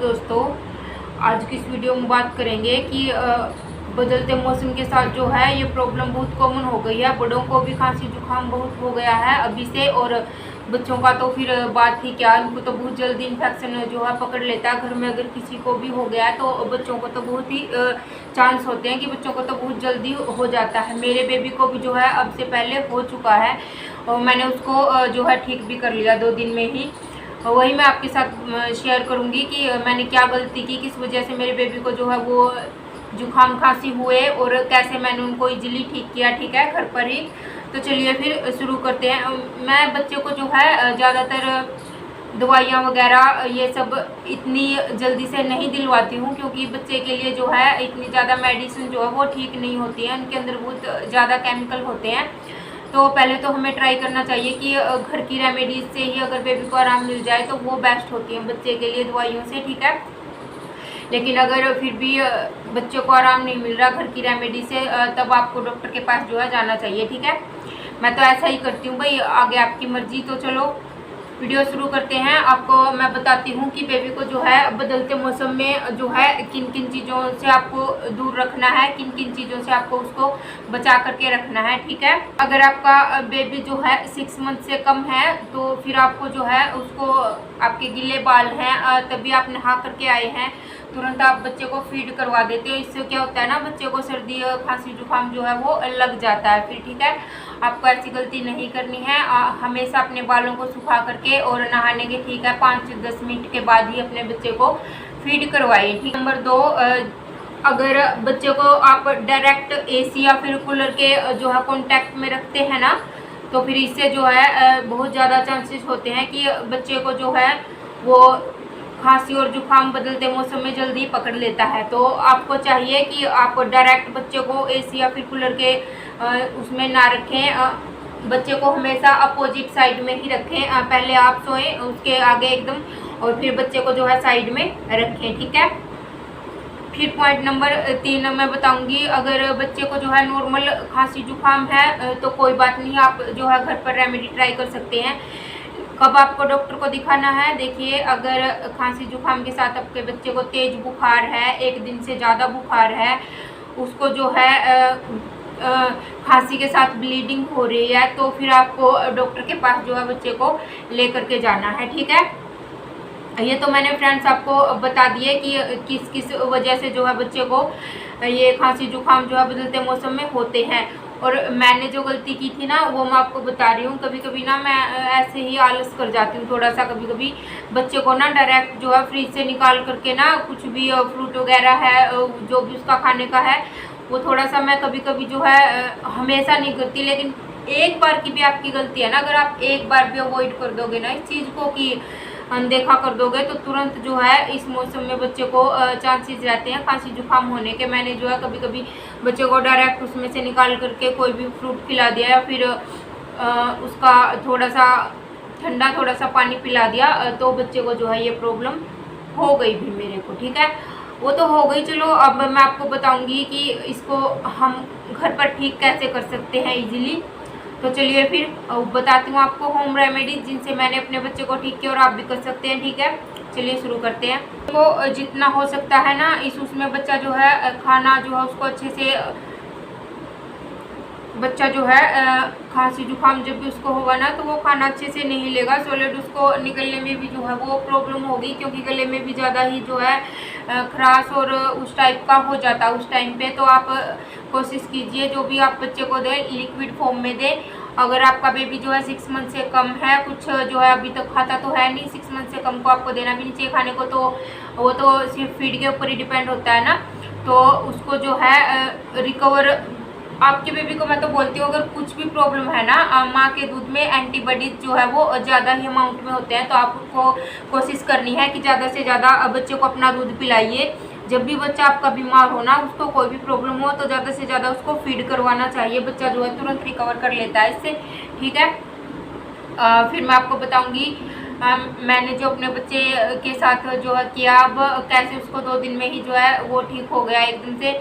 दोस्तों, आज की इस वीडियो में बात करेंगे कि बदलते मौसम के साथ जो है ये प्रॉब्लम बहुत कॉमन हो गई है। बड़ों को भी खांसी जुकाम बहुत हो गया है अभी से, और बच्चों का तो फिर बात ही क्या, उनको तो बहुत जल्दी इन्फेक्शन जो है पकड़ लेता है। घर में अगर किसी को भी हो गया है तो बच्चों को तो बहुत ही चांस होते हैं कि बच्चों को तो बहुत जल्दी हो जाता है। मेरे बेबी को भी जो है अब से पहले हो चुका है और मैंने उसको जो है ठीक भी कर लिया 2 दिन में ही। वही मैं आपके साथ शेयर करूंगी कि मैंने क्या गलती की, किस वजह से मेरे बेबी को जो है वो जुकाम खांसी हुए और कैसे मैंने उनको इजीली ठीक किया, ठीक है, घर पर ही। तो चलिए फिर शुरू करते हैं। मैं बच्चे को जो है ज़्यादातर दवाइयाँ वगैरह ये सब इतनी जल्दी से नहीं दिलवाती हूँ, क्योंकि बच्चे के लिए जो है इतनी ज़्यादा मेडिसिन जो है वो ठीक नहीं होती है, उनके अंदर बहुत ज़्यादा केमिकल होते हैं। तो पहले तो हमें ट्राई करना चाहिए कि घर की रेमेडीज से ही अगर बेबी को आराम मिल जाए तो वो बेस्ट होती है बच्चे के लिए दवाइयों से, ठीक है। लेकिन अगर फिर भी बच्चे को आराम नहीं मिल रहा घर की रेमेडी से, तब आपको डॉक्टर के पास जो है जाना चाहिए, ठीक है। मैं तो ऐसा ही करती हूँ भाई, आगे आपकी मर्जी। तो चलो वीडियो शुरू करते हैं। आपको मैं बताती हूँ कि बेबी को जो है बदलते मौसम में जो है किन किन चीज़ों से आपको दूर रखना है, किन किन चीज़ों से आपको उसको बचा करके रखना है, ठीक है। अगर आपका बेबी जो है 6 मंथ से कम है तो फिर आपको जो है उसको, आपके गिले बाल हैं तभी आप नहा करके आए हैं, तुरंत आप बच्चे को फीड करवा देते हो। इससे क्या होता है ना, बच्चे को सर्दी खांसी जुकाम जो है वो लग जाता है फिर, ठीक है। आपको ऐसी गलती नहीं करनी है। हमेशा अपने बालों को सुखा करके और नहाने के ठीक है 5 से 10 मिनट के बाद ही अपने बच्चे को फीड करवाइए, ठीक। नंबर 2, अगर बच्चे को आप डायरेक्ट एसी या फिर कूलर के जो है कॉन्टैक्ट में रखते हैं ना, तो फिर इससे जो है बहुत ज़्यादा चांसेस होते हैं कि बच्चे को जो है वो खांसी और जुकाम बदलते मौसम में जल्दी पकड़ लेता है। तो आपको चाहिए कि आप डायरेक्ट बच्चे को एसी या फिर कूलर के उसमें ना रखें। बच्चे को हमेशा अपोजिट साइड में ही रखें। पहले आप सोएं उसके आगे एकदम, और फिर बच्चे को जो है साइड में रखें, ठीक है। फिर पॉइंट नंबर 3 मैं बताऊंगी, अगर बच्चे को जो है नॉर्मल खांसी जुकाम है तो कोई बात नहीं, आप जो है घर पर रेमेडी ट्राई कर सकते हैं। कब आपको डॉक्टर को दिखाना है, देखिए, अगर खांसी जुकाम के साथ आपके बच्चे को तेज बुखार है, 1 दिन से ज़्यादा बुखार है, उसको जो है खांसी के साथ ब्लीडिंग हो रही है, तो फिर आपको डॉक्टर के पास जो है बच्चे को ले करके जाना है, ठीक है। ये तो मैंने फ्रेंड्स आपको बता दिए कि किस किस वजह से जो है बच्चे को ये खांसी जुकाम जो है बदलते मौसम में होते हैं। और मैंने जो गलती की थी ना वो मैं आपको बता रही हूँ। कभी कभी ना मैं ऐसे ही आलस कर जाती हूँ थोड़ा सा, कभी कभी बच्चे को ना डायरेक्ट जो है फ्रिज से निकाल करके ना कुछ भी फ्रूट वगैरह है जो भी उसका खाने का है वो थोड़ा सा, मैं कभी कभी जो है हमेशा नहीं करती, लेकिन एक बार की भी आपकी गलती है ना, अगर आप एक बार भी अवॉइड कर दोगे ना इस चीज़ को कि अनदेखा कर दोगे, तो तुरंत जो है इस मौसम में बच्चे को चांसेस रहते हैं खांसी जुकाम होने के। मैंने जो है कभी कभी बच्चे को डायरेक्ट उसमें से निकाल करके कोई भी फ्रूट खिला दिया या फिर उसका थोड़ा सा ठंडा थोड़ा सा पानी पिला दिया, तो बच्चे को जो है ये प्रॉब्लम हो गई भी मेरे को, ठीक है। वो तो हो गई। चलो अब मैं आपको बताऊंगी कि इसको हम घर पर ठीक कैसे कर सकते हैं इजीली। तो चलिए फिर बताती हूँ आपको होम रेमेडीज जिनसे मैंने अपने बच्चे को ठीक किया और आप भी कर सकते हैं, ठीक है। चलिए शुरू करते हैं। तो जितना हो सकता है ना उसमें बच्चा जो है खाना जो है उसको अच्छे से, बच्चा जो है खांसी जुकाम जब भी उसको होगा ना तो वो खाना अच्छे से नहीं लेगा, सॉलिड उसको निकलने में भी जो है वो प्रॉब्लम होगी, क्योंकि गले में भी ज़्यादा ही जो है खराश और उस टाइप का हो जाता है उस टाइम पे। तो आप कोशिश कीजिए जो भी आप बच्चे को दें लिक्विड फॉर्म में दें। अगर आपका बेबी जो है 6 मंथ से कम है, कुछ जो है अभी तक खाता तो है नहीं, 6 मंथ से कम को आपको देना भी नहीं चाहिए खाने को, तो वो तो सिर्फ फीड के ऊपर ही डिपेंड होता है ना। तो उसको जो है रिकवर, आपके बेबी को मैं तो बोलती हूँ अगर कुछ भी प्रॉब्लम है ना, माँ के दूध में एंटीबॉडीज जो है वो ज़्यादा ही अमाउंट में होते हैं, तो आपको कोशिश करनी है कि ज़्यादा से ज़्यादा बच्चे को अपना दूध पिलाइए। जब भी बच्चा आपका बीमार हो ना, उसको कोई भी प्रॉब्लम हो तो ज़्यादा से ज़्यादा उसको फीड करवाना चाहिए, बच्चा जो है तुरंत रिकवर कर लेता है इससे, ठीक है। फिर मैं आपको बताऊँगी मैंने जो अपने बच्चे के साथ जो है किया, अब कैसे उसको 2 दिन में ही जो है वो ठीक हो गया एकदम से।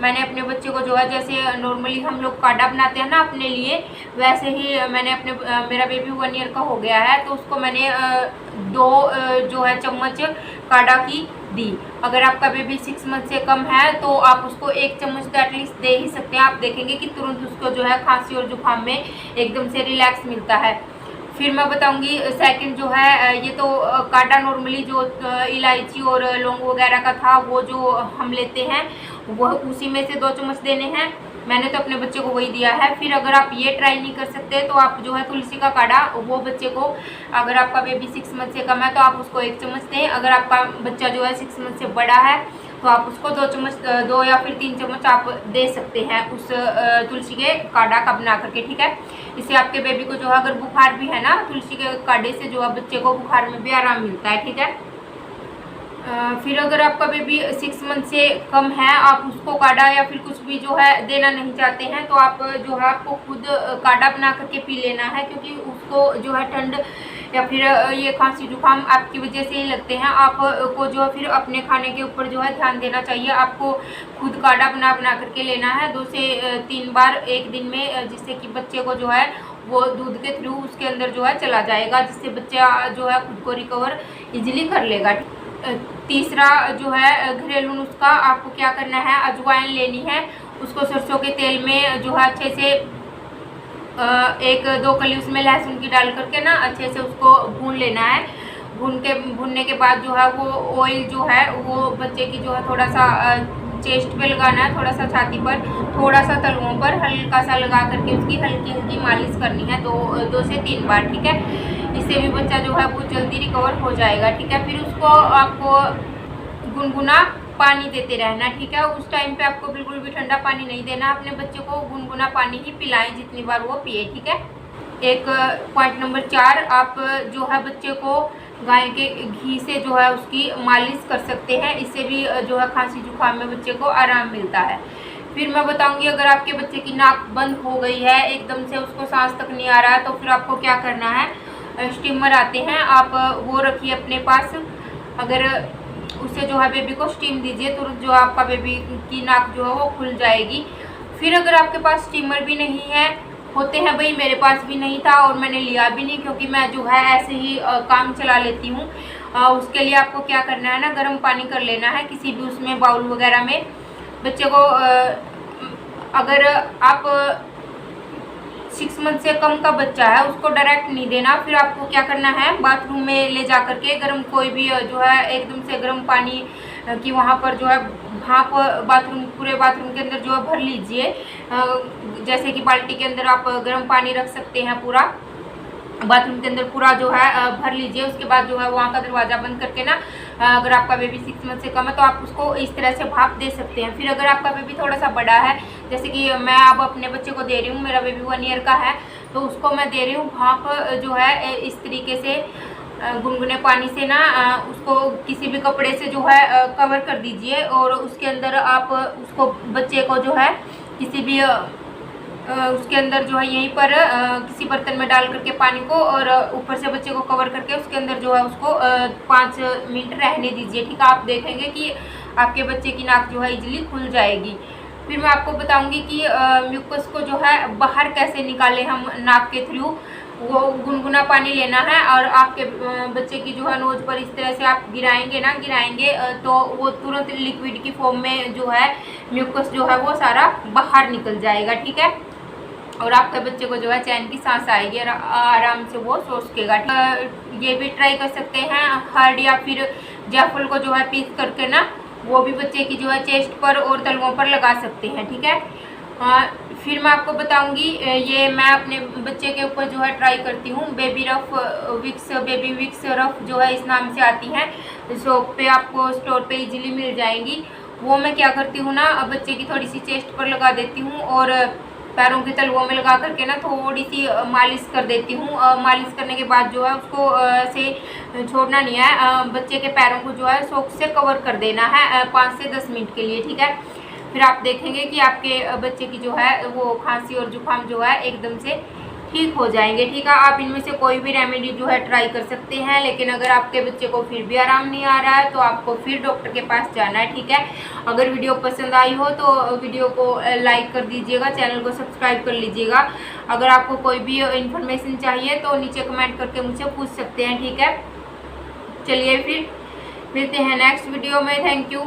मैंने अपने बच्चे को जो है जैसे नॉर्मली हम लोग काढ़ा बनाते हैं ना अपने लिए, वैसे ही मैंने अपने मेरा बेबी 1 ईयर का हो गया है, तो उसको मैंने 2 जो है चम्मच काढ़ा की दी। अगर आपका बेबी 6 मंथ से कम है तो आप उसको 1 चम्मच तो एटलीस्ट दे ही सकते हैं। आप देखेंगे कि तुरंत उसको जो है खांसी और जुकाम में एकदम से रिलैक्स मिलता है। फिर मैं बताऊंगी सेकंड जो है, ये तो काढ़ा नॉर्मली जो इलायची और लौंग वगैरह का था वो जो हम लेते हैं वह उसी में से 2 चम्मच देने हैं। मैंने तो अपने बच्चे को वही दिया है। फिर अगर आप ये ट्राई नहीं कर सकते तो आप जो है तुलसी का काढ़ा वो बच्चे को, अगर आपका बेबी 6 मंथ से कम है तो आप उसको 1 चम्मच दें। अगर आपका बच्चा जो है 6 मंथ से बड़ा है तो आप उसको 2 चम्मच 2 या फिर 3 चम्मच आप दे सकते हैं उस तुलसी के काढ़ा का बना करके, ठीक है। इससे आपके बेबी को जो है अगर बुखार भी है ना, तुलसी के काढ़े से जो है बच्चे को बुखार में भी आराम मिलता है, ठीक है। फिर अगर आपका बेबी 6 मंथ से कम है, आप उसको काढ़ा या फिर कुछ भी जो है देना नहीं चाहते हैं तो आप जो है आपको खुद काढ़ा बना करके पी लेना है, क्योंकि उसको जो है ठंड या फिर ये खांसी जुकाम आपकी वजह से ही लगते हैं। आपको जो है फिर अपने खाने के ऊपर जो है ध्यान देना चाहिए। आपको खुद काढ़ा बना करके लेना है 2 से 3 बार एक दिन में, जिससे कि बच्चे को जो है वो दूध के थ्रू उसके अंदर जो है चला जाएगा, जिससे बच्चा जो है खुद को रिकवर इजीली कर लेगा। तीसरा जो है घरेलू नुस्खा, आपको क्या करना है, अजवाइन लेनी है, उसको सरसों के तेल में जो है अच्छे से 1-2 कली उसमें लहसुन की डाल करके ना अच्छे से उसको भून लेना है। भूनने के बाद जो है वो ऑयल जो है वो बच्चे की जो है थोड़ा सा चेस्ट पे लगाना है, थोड़ा सा छाती पर, थोड़ा सा तलुओं पर हल्का सा लगा करके उसकी हल्की हल्की मालिश करनी है 2 से 3 बार, ठीक है। इससे भी बच्चा जो है वो जल्दी रिकवर हो जाएगा, ठीक है। फिर उसको आपको गुनगुना पानी देते रहना, ठीक है। उस टाइम पे आपको बिल्कुल भी ठंडा पानी नहीं देना, अपने बच्चे को गुनगुना पानी ही पिलाएं जितनी बार वो पिए, ठीक है। एक पॉइंट नंबर 4, आप जो है बच्चे को गाय के घी से जो है उसकी मालिश कर सकते हैं, इससे भी जो है खांसी जुकाम में बच्चे को आराम मिलता है। फिर मैं बताऊंगी अगर आपके बच्चे की नाक बंद हो गई है, एकदम से उसको सांस तक नहीं आ रहा है, तो फिर आपको क्या करना है, स्टीमर आते हैं, आप वो रखिए अपने पास। अगर उससे जो है बेबी को स्टीम दीजिए तो जो आपका बेबी की नाक जो है वो खुल जाएगी। फिर अगर आपके पास स्टीमर भी नहीं है, होते हैं भाई, मेरे पास भी नहीं था और मैंने लिया भी नहीं, क्योंकि मैं जो है ऐसे ही काम चला लेती हूँ। उसके लिए आपको क्या करना है ना, गर्म पानी कर लेना है किसी भी उसमें बाउल वगैरह में। बच्चे को अगर आप 6 मंथ से कम का बच्चा है उसको डायरेक्ट नहीं देना। फिर आपको क्या करना है, बाथरूम में ले जा करके गर्म कोई भी जो है एकदम से गर्म पानी की वहाँ पर जो है भाप बाथरूम, पूरे बाथरूम के अंदर जो है भर लीजिए। जैसे कि बाल्टी के अंदर आप गर्म पानी रख सकते हैं, पूरा बाथरूम के अंदर पूरा जो है भर लीजिए। उसके बाद जो है वहाँ का दरवाज़ा बंद करके ना, अगर आपका बेबी 6 मंथ से कम है तो आप उसको इस तरह से भाप दे सकते हैं। फिर अगर आपका बेबी थोड़ा सा बड़ा है, जैसे कि मैं अब अपने बच्चे को दे रही हूँ, मेरा बेबी 1 ईयर का है, तो उसको मैं दे रही हूँ भाप जो है इस तरीके से गुनगुने पानी से ना, उसको किसी भी कपड़े से जो है कवर कर दीजिए और उसके अंदर आप उसको बच्चे को जो है किसी भी उसके अंदर जो है यहीं पर किसी बर्तन में डाल करके पानी को, और ऊपर से बच्चे को कवर करके उसके अंदर जो है उसको 5 मिनट रहने दीजिए, ठीक है। आप देखेंगे कि आपके बच्चे की नाक जो है इजीली खुल जाएगी। फिर मैं आपको बताऊंगी कि म्यूकस को जो है बाहर कैसे निकालें हम नाक के थ्रू। वो गुनगुना पानी लेना है और आपके बच्चे की जो है नोज पर इस तरह से आप गिराएंगे तो वो तुरंत लिक्विड की फॉर्म में जो है म्यूकस जो है वो सारा बाहर निकल जाएगा, ठीक है। और आपके बच्चे को जो है चैन की सांस आएगी और आराम से वो सो सकेगा। ये भी ट्राई कर सकते हैं, हर्ड या फिर जायफल को जो है पीस करके ना, वो भी बच्चे की जो है चेस्ट पर और तलवों पर लगा सकते हैं, ठीक है। फिर मैं आपको बताऊंगी, ये मैं अपने बच्चे के ऊपर जो है ट्राई करती हूँ, बेबी विक्स रफ जो है इस नाम से आती हैं, शॉप पे आपको स्टोर पे इजीली मिल जाएंगी। वो मैं क्या करती हूँ ना, बच्चे की थोड़ी सी चेस्ट पर लगा देती हूँ और पैरों के तलवों में लगा करके ना थोड़ी सी मालिश कर देती हूँ। मालिश करने के बाद जो है उसको ऐसे छोड़ना नहीं है, बच्चे के पैरों को जो है सॉक्स से कवर कर देना है 5 से 10 मिनट के लिए, ठीक है। फिर आप देखेंगे कि आपके बच्चे की जो है वो खांसी और जुकाम जो है एकदम से ठीक हो जाएंगे। ठीक है, आप इनमें से कोई भी रेमेडी जो है ट्राई कर सकते हैं, लेकिन अगर आपके बच्चे को फिर भी आराम नहीं आ रहा है तो आपको फिर डॉक्टर के पास जाना है। ठीक है, अगर वीडियो पसंद आई हो तो वीडियो को लाइक कर दीजिएगा, चैनल को सब्सक्राइब कर लीजिएगा। अगर आपको कोई भी इंफॉर्मेशन चाहिए तो नीचे कमेंट करके मुझसे पूछ सकते हैं। ठीक है, चलिए फिर मिलते हैं नेक्स्ट वीडियो में। Thank you.